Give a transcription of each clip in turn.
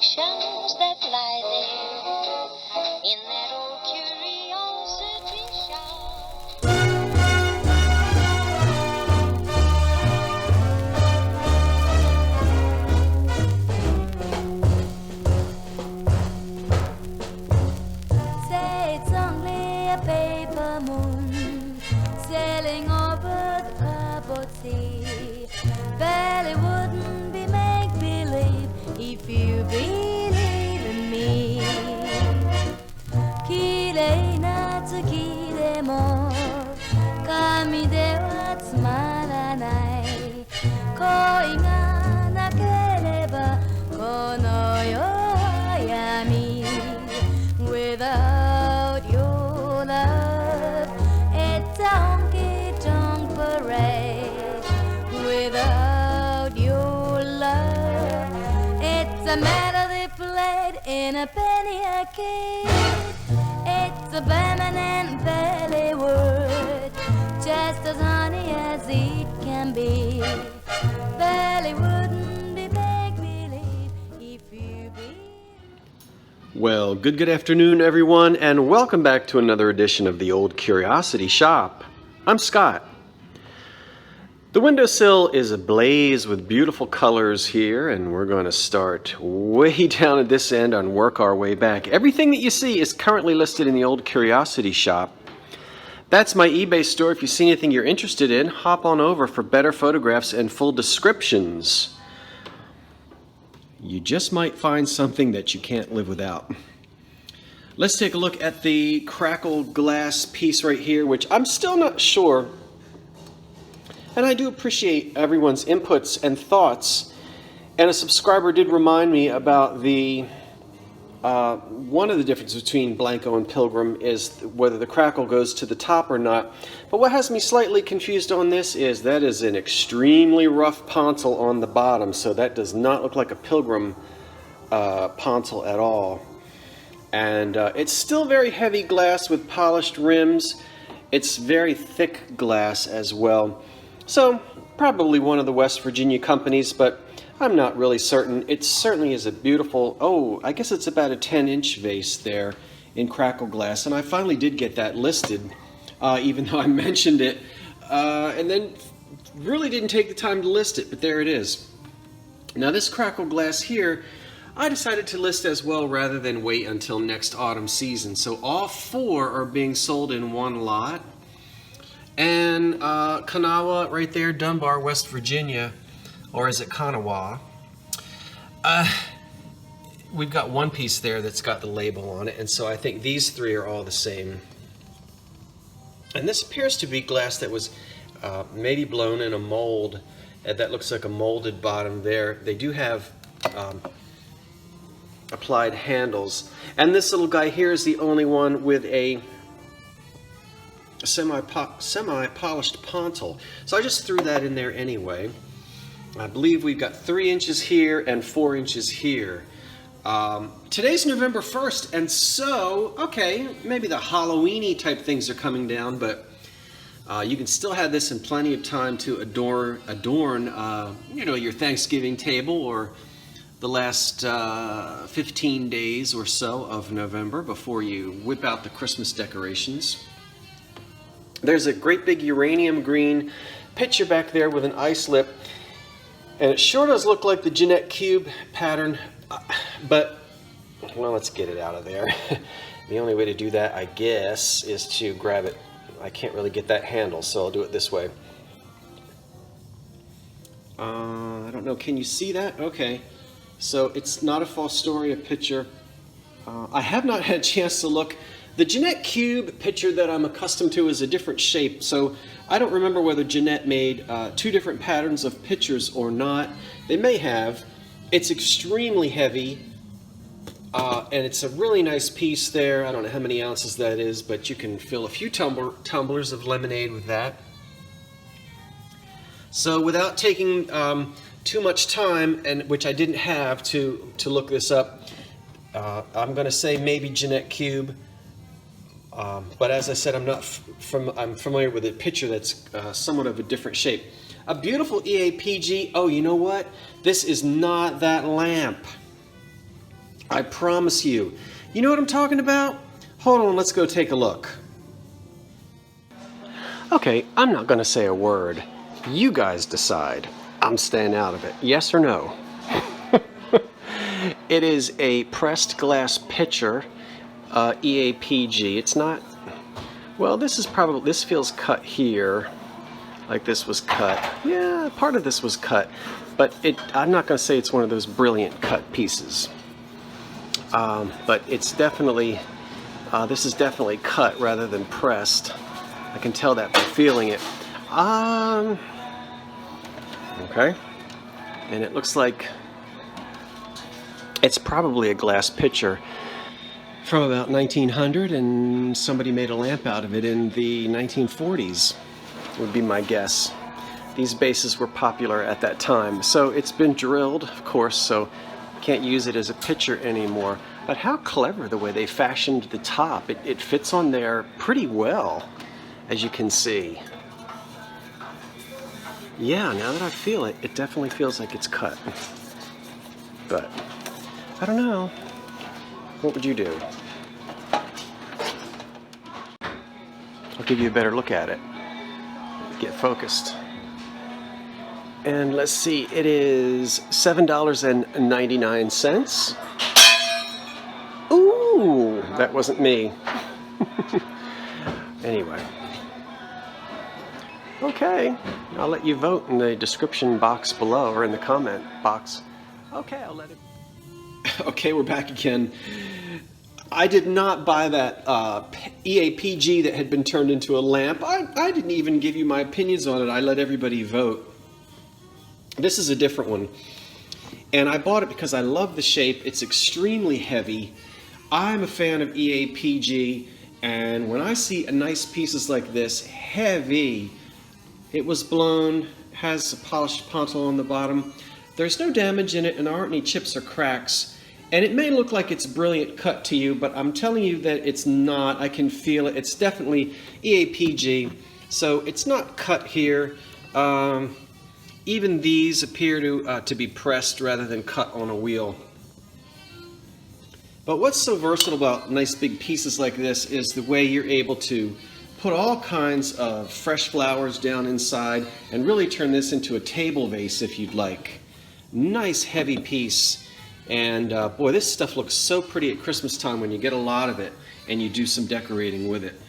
reflections that lie there in that old curiosity shop. Say it's only a paper moon sailing over the cloud sea. Well, it wouldn't be make-believe if you believe in me. 綺麗な月でも紙ではつまらない。恋がなければこの世は闇。Without your love, it's a honky-tonk parade. Without your love, it's a melody played in a penny arcade. It's a feminine valley word, just as honey as it can be. Valley wouldn't be make-believe if you be. Well, good afternoon, everyone, and welcome back to another edition of the Old Curiosity Shop. I'm Scott. The windowsill is ablaze with beautiful colors here, and we're going to start way down at this end and work our way back. Everything that you see is currently listed in the Old Curiosity Shop. That's my eBay store. If you see anything you're interested in, hop on over for better photographs and full descriptions. You just might find something that you can't live without. Let's take a look at the Crackle Glass piece right here, which I'm still not sure. And I do appreciate everyone's inputs and thoughts. And a subscriber did remind me about the one of the differences between Blanco and Pilgrim is whether the crackle goes to the top or not. But what has me slightly confused on this is that is an extremely rough pontil on the bottom, so that does not look like a Pilgrim pontil at all. And it's still very heavy glass with polished rims. It's very thick glass as well. So probably one of the West Virginia companies, but I'm not really certain. It certainly is a beautiful, I guess it's about a 10-inch vase there in Crackle Glass. And I finally did get that listed, even though I mentioned it, and then really didn't take the time to list it, but there it is. Now this Crackle Glass here, I decided to list as well rather than wait until next autumn season. So all four are being sold in one lot. And Kanawha right there, Dunbar, West Virginia, or is it Kanawha? We've got one piece there that's got the label on it, and so I think these three are all the same. And this appears to be glass that was maybe blown in a mold. That looks like a molded bottom there. They do have applied handles. And this little guy here is the only one with a semi-polished pontil. So I just threw that in there anyway. I believe we've got 3 inches here and 4 inches here. Today's November 1st, and so, okay, maybe the Halloween-y type things are coming down, but you can still have this in plenty of time to adorn your Thanksgiving table or the last 15 days or so of November before you whip out the Christmas decorations. There's a great big uranium green pitcher back there with an ice lip. And it sure does look like the Jeanette Cube pattern, but, well, let's get it out of there. The only way to do that, I guess, is to grab it. I can't really get that handle, so I'll do it this way. I don't know, can you see that? Okay, so it's not a false story, a picture. I have not had a chance to look. The Jeanette Cube picture that I'm accustomed to is a different shape, so I don't remember whether Jeanette made two different patterns of pictures or not. They may have. It's extremely heavy, and it's a really nice piece there. I don't know how many ounces that is, but you can fill a few tumblers of lemonade with that. So without taking too much time, and which I didn't have to look this up, I'm going to say maybe Jeanette Cube. But as I said, I'm familiar with a picture that's somewhat of a different shape. A beautiful EAPG. Oh, you know what? This is not that lamp. I promise you. You know what I'm talking about? Hold on, let's go take a look. Okay, I'm not going to say a word. You guys decide. I'm staying out of it. Yes or no? It is a pressed glass pitcher, EAPG. It's not, well, this feels cut here, like this was cut. Yeah, part of this was cut, but I'm not going to say it's one of those brilliant cut pieces. But it's definitely, this is definitely cut rather than pressed. I can tell that by feeling it. Okay, and it looks like it's probably a glass pitcher from about 1900, and somebody made a lamp out of it in the 1940s, would be my guess. These bases were popular at that time. So it's been drilled, of course, so can't use it as a pitcher anymore. But how clever the way they fashioned the top. It fits on there pretty well, as you can see. Yeah, now that I feel it, it definitely feels like it's cut. But I don't know. What would you do? I'll give you a better look at it. Get focused. And let's see, it is $7.99. Ooh, that wasn't me. Anyway. Okay, I'll let you vote in the description box below, or in the comment box. Okay, I'll let it. Okay, we're back again. I did not buy that EAPG that had been turned into a lamp. I didn't even give you my opinions on it. I let everybody vote. This is a different one. And I bought it because I love the shape. It's extremely heavy. I'm a fan of EAPG. And when I see nice pieces like this, heavy, it was blown, has a polished pontil on the bottom. There's no damage in it, and there aren't any chips or cracks. And it may look like it's brilliant cut to you, but I'm telling you that it's not. I can feel it. It's definitely EAPG. So it's not cut here. Even these appear to be pressed rather than cut on a wheel. But what's so versatile about nice big pieces like this is the way you're able to put all kinds of fresh flowers down inside and really turn this into a table vase if you'd like. Nice heavy piece. And boy, this stuff looks so pretty at Christmas time when you get a lot of it and you do some decorating with it.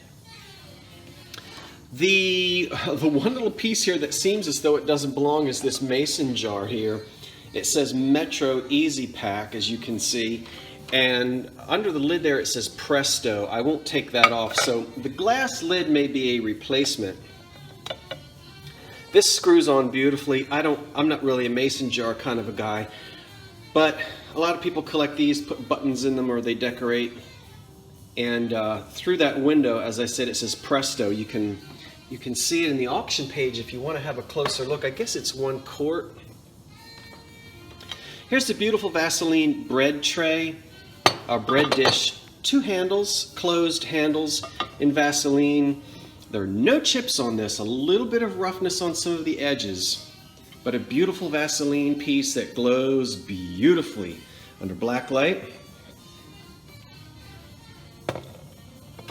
The one little piece here that seems as though it doesn't belong is this mason jar here. It says Metro Easy Pack, as you can see. And under the lid there it says Presto. I won't take that off. So the glass lid may be a replacement. This screws on beautifully. I'm not really a mason jar kind of a guy, but a lot of people collect these, put buttons in them, or they decorate. And through that window, as I said, it says Presto. You can see it in the auction page if you want to have a closer look. I guess it's 1 quart. Here's the beautiful Vaseline bread tray, bread dish. 2 handles, closed handles in Vaseline. There are no chips on this, a little bit of roughness on some of the edges, but a beautiful Vaseline piece that glows beautifully under black light.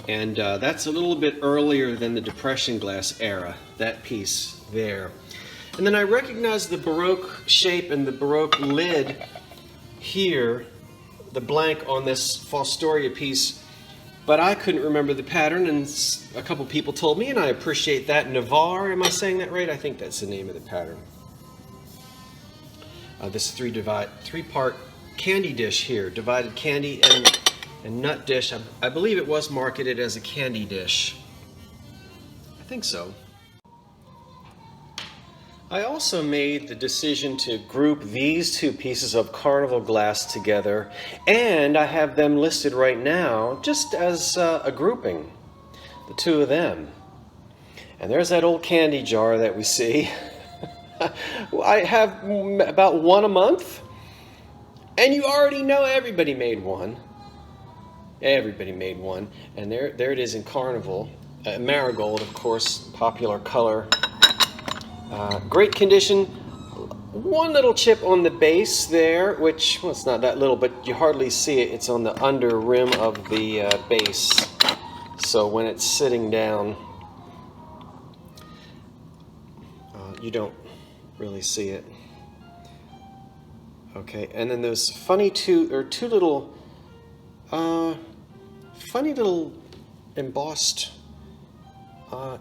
And that's a little bit earlier than the Depression glass era, that piece there. And then I recognize the Baroque shape and the Baroque lid here, the blank on this Fostoria piece, but I couldn't remember the pattern, and a couple people told me, and I appreciate that. Navarre, am I saying that right? I think that's the name of the pattern. This 3-part candy dish here, divided candy and nut dish. I believe it was marketed as a candy dish. I think so. I also made the decision to group these 2 pieces of Carnival glass together, and I have them listed right now just as a grouping, the 2 of them. And there's that old candy jar that we see. I have about 1 a month, and you already know everybody made one. Everybody made one, and there it is in Carnival. Marigold, of course, popular color. Great condition. one little chip on the base there, which, well, it's not that little, but you hardly see it. It's on the under rim of the base. So when it's sitting down, you don't really see it. Okay, and then there's two little funny little embossed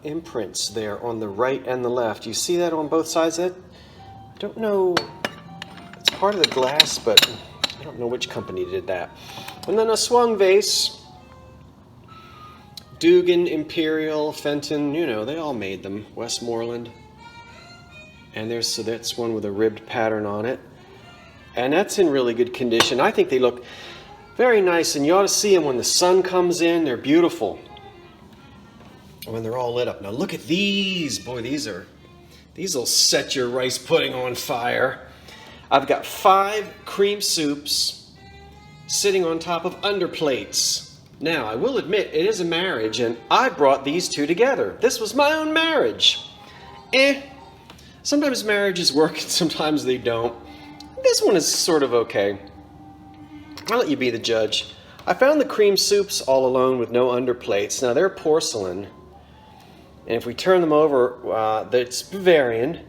imprints there on the right and the left. You see that on both sides? I don't know, it's part of the glass, but I don't know which company did that. And then a swung vase. Dugan, Imperial, Fenton, you know, they all made them. Westmoreland. And that's one with a ribbed pattern on it. And that's in really good condition. I think they look very nice, and you ought to see them when the sun comes in. They're beautiful when they're all lit up. Now look at these. Boy, these will set your rice pudding on fire. I've got 5 cream soups sitting on top of underplates. Now, I will admit, it is a marriage, and I brought these two together. This was my own marriage. Sometimes marriages work and sometimes they don't. This one is sort of okay. I'll let you be the judge. I found the cream soups all alone with no underplates. Now, they're porcelain. And if we turn them over, it's Bavarian.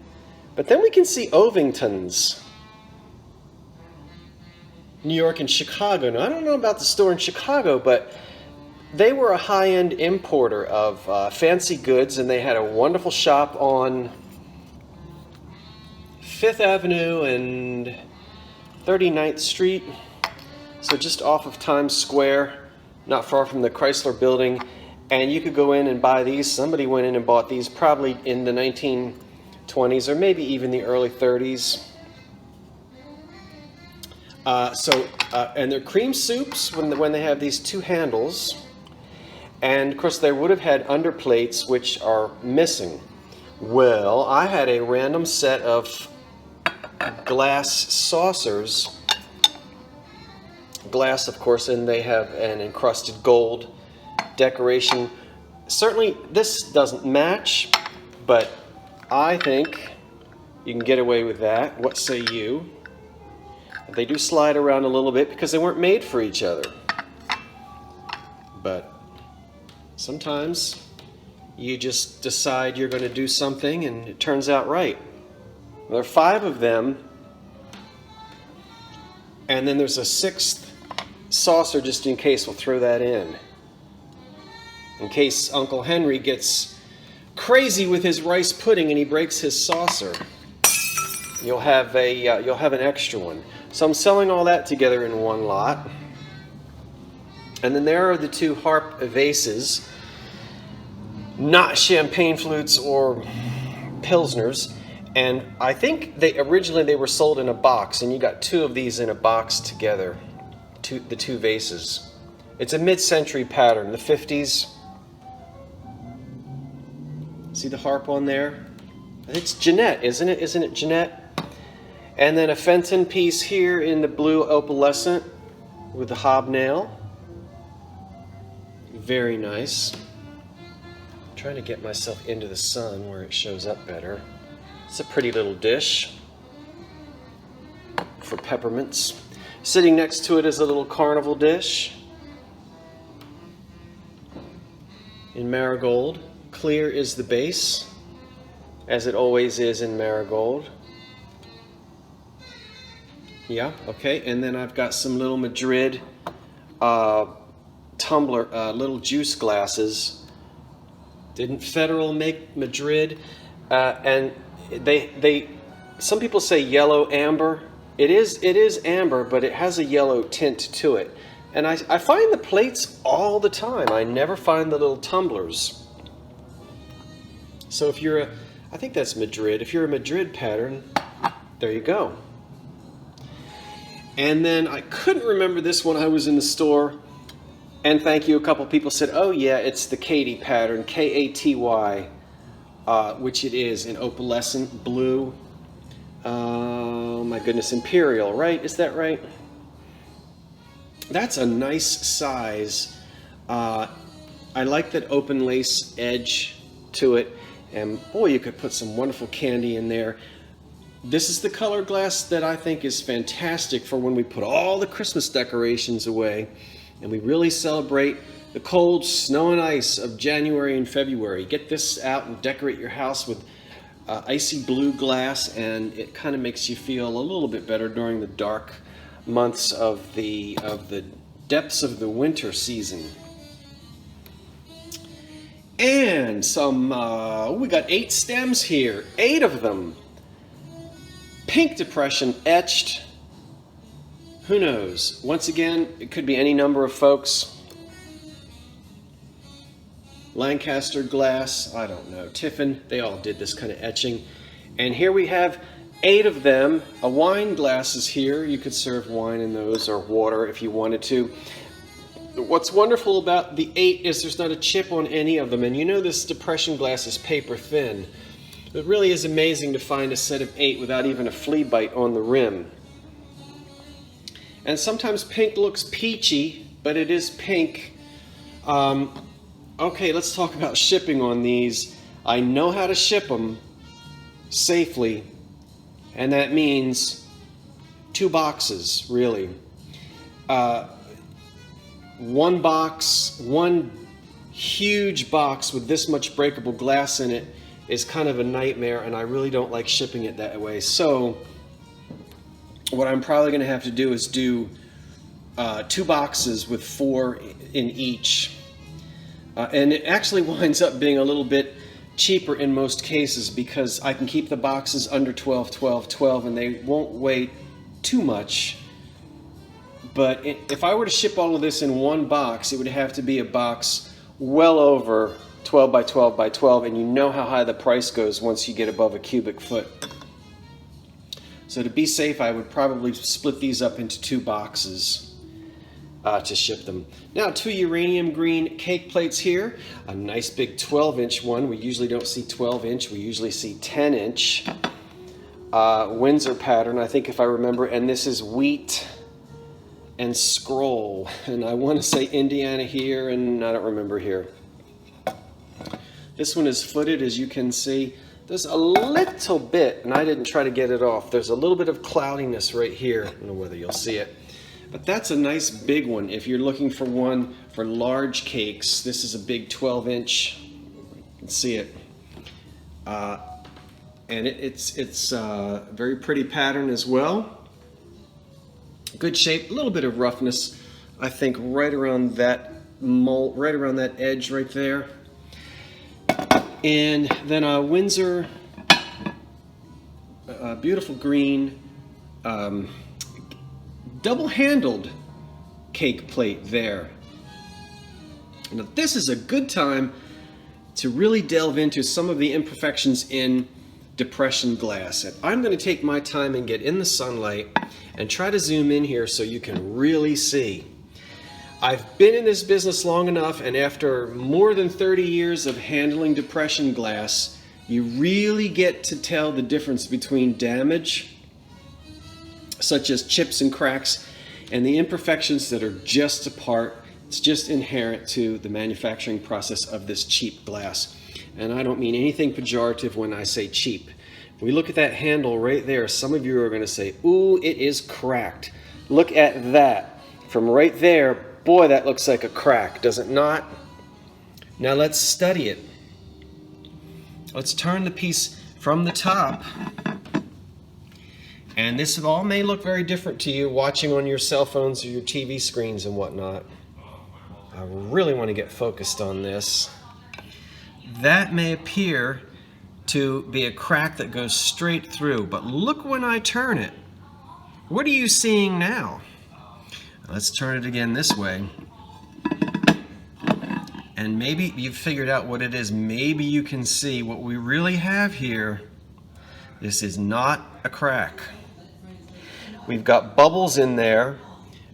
But then we can see Ovington's. New York and Chicago. Now, I don't know about the store in Chicago, but they were a high-end importer of fancy goods, and they had a wonderful shop on 5th Avenue and 39th Street. So just off of Times Square, not far from the Chrysler Building. And you could go in and buy these. Somebody went in and bought these probably in the 1920s or maybe even the early 30s. And they're cream soups when they have these 2 handles. And of course they would have had underplates, which are missing. Well, I had a random set of glass saucers. Glass, of course, and they have an encrusted gold decoration. Certainly this doesn't match, but I think you can get away with that. What say you? They do slide around a little bit because they weren't made for each other. But sometimes you just decide you're going to do something and it turns out right. There are 5 of them, and then there's a 6th saucer just in case. We'll throw that in case Uncle Henry gets crazy with his rice pudding and he breaks his saucer. You'll have an extra one. So I'm selling all that together in one lot. And then there are the 2 harp vases, not champagne flutes or pilsners. And I think originally they were sold in a box, and you got 2 of these in a box together, the 2 vases. It's a mid-century pattern, the 50s. See the harp on there? It's Jeanette, isn't it? Isn't it Jeanette? And then a Fenton piece here in the blue opalescent with the hobnail. Very nice. I'm trying to get myself into the sun where it shows up better. It's a pretty little dish for peppermints. Sitting next to it is a little carnival dish in marigold. Clear is the base, as it always is in marigold. Yeah, okay, and then I've got some little Madrid tumbler, little juice glasses. Didn't Federal make Madrid? And some people say yellow amber. It is amber, but it has a yellow tint to it. And I find the plates all the time. I never find the little tumblers. So I think that's Madrid. If you're a Madrid pattern, there you go. And then I couldn't remember this when I was in the store. And thank you, a couple people said, oh yeah, it's the Katy pattern, K-A-T-Y, which it is in opalescent blue. Oh my goodness, Imperial, right? Is that right? That's a nice size. I like that open lace edge to it. And boy, you could put some wonderful candy in there. This is the color glass that I think is fantastic for when we put all the Christmas decorations away and we really celebrate the cold snow and ice of January and February. Get this out and decorate your house with icy blue glass, and it kind of makes you feel a little bit better during the dark months of the depths of the winter season. And some, we got 8 stems here, 8 of them. Pink depression etched. Who knows? Once again, it could be any number of folks. Lancaster glass, I don't know. Tiffin, they all did this kind of etching. And here we have 8 of them. A wine glass is here. You could serve wine in those or water if you wanted to. What's wonderful about the 8 is there's not a chip on any of them. And you know this depression glass is paper thin. It really is amazing to find a set of 8 without even a flea bite on the rim. And sometimes pink looks peachy, but it is pink. Okay, let's talk about shipping on these. I know how to ship them safely, and that means 2 boxes, really. 1 box, 1 huge box with this much breakable glass in it is kind of a nightmare, and I really don't like shipping it that way. So what I'm probably going to have to do is do 2 boxes with 4 in each. And it actually winds up being a little bit cheaper in most cases because I can keep the boxes under 12, 12, 12, and they won't weigh too much. But if I were to ship all of this in 1 box, it would have to be a box well over 12 by 12 by 12, and you know how high the price goes once you get above a cubic foot. So to be safe, I would probably split these up into 2 boxes to ship them. Now, 2 uranium green cake plates here. A nice big 12-inch one. We usually don't see 12-inch. We usually see 10-inch. Windsor pattern, I think, if I remember. And this is wheat and scroll. And I want to say Indiana here, and I don't remember here. This one is footed, as you can see. There's a little bit, and I didn't try to get it off. There's a little bit of cloudiness right here. I don't know whether you'll see it. But that's a nice big one. If you're looking for one for large cakes, this is a big 12-inch. You can see it. And it's a very pretty pattern as well. Good shape, a little bit of roughness, I think, right around that mold, right around that edge right there. And then a Windsor, beautiful green, double-handled cake plate there. Now this is a good time to really delve into some of the imperfections in depression glass. And I'm going to take my time and get in the sunlight and try to zoom in here so you can really see. I've been in this business long enough, and after more than 30 years of handling depression glass, you really get to tell the difference between damage, such as chips and cracks, and the imperfections that are just a part. It's just inherent to the manufacturing process of this cheap glass. And I don't mean anything pejorative when I say cheap. If we look at that handle right there, some of you are going to say, ooh, it is cracked. Look at that. From right there, boy, that looks like a crack, does it not? Now let's study it. Let's turn the piece from the top. And this all may look very different to you watching on your cell phones or your TV screens and whatnot. I really want to get focused on this. That may appear to be a crack that goes straight through, but look when I turn it. What are you seeing now? Let's turn it again this way. And maybe you've figured out what it is. Maybe you can see what we really have here. This is not a crack. We've got bubbles in there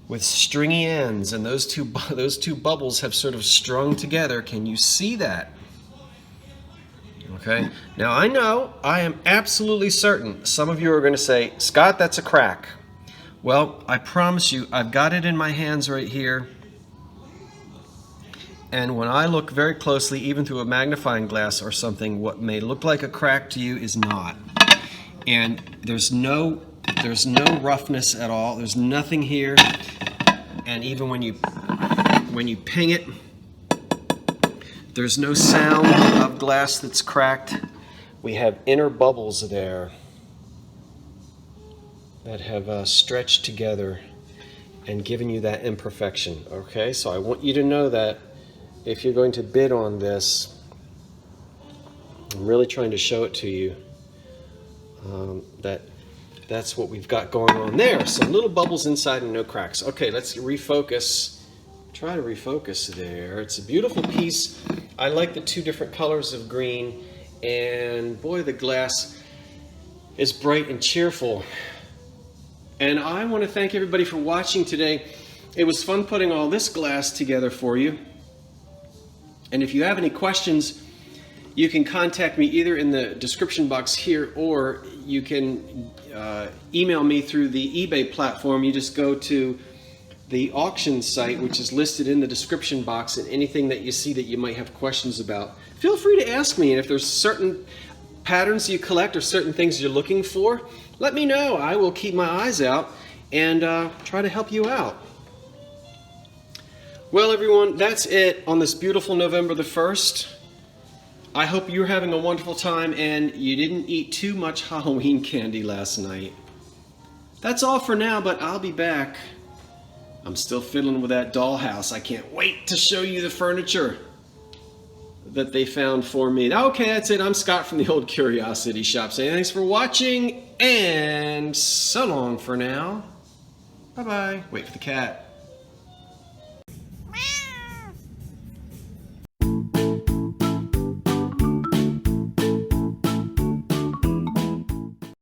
with stringy ends, and those two bubbles have sort of strung together. Can you see that? Okay. Now I know, I am absolutely certain some of you are going to say, Scott, that's a crack. Well, I promise you, I've got it in my hands right here. And when I look very closely, even through a magnifying glass or something, what may look like a crack to you is not. And there's no roughness at all. There's nothing here. And even when you ping it, there's no sound of glass that's cracked. We have inner bubbles there that have stretched together and given you that imperfection. Okay, so I want you to know that if you're going to bid on this, I'm really trying to show it to you, that's what we've got going on there. So little bubbles inside and no cracks. Okay, let's refocus. Try to refocus there. It's a beautiful piece. I like the two different colors of green, and boy, the glass is bright and cheerful. And I want to thank everybody for watching today. It was fun putting all this glass together for you. And if you have any questions, you can contact me either in the description box here, or you can email me through the eBay platform. You just go to the auction site, which is listed in the description box, and anything that you see that you might have questions about, feel free to ask me. And if there's certain patterns you collect or certain things you're looking for, let me know. I will keep my eyes out and try to help you out. Well, everyone, that's it on this beautiful November the 1st. I hope you're having a wonderful time and you didn't eat too much Halloween candy last night. That's all for now, but I'll be back. I'm still fiddling with that dollhouse. I can't wait to show you the furniture that they found for me. Okay, that's it. I'm Scott from the Old Curiosity Shop saying thanks for watching and so long for now. Bye-bye. Wait for the cat.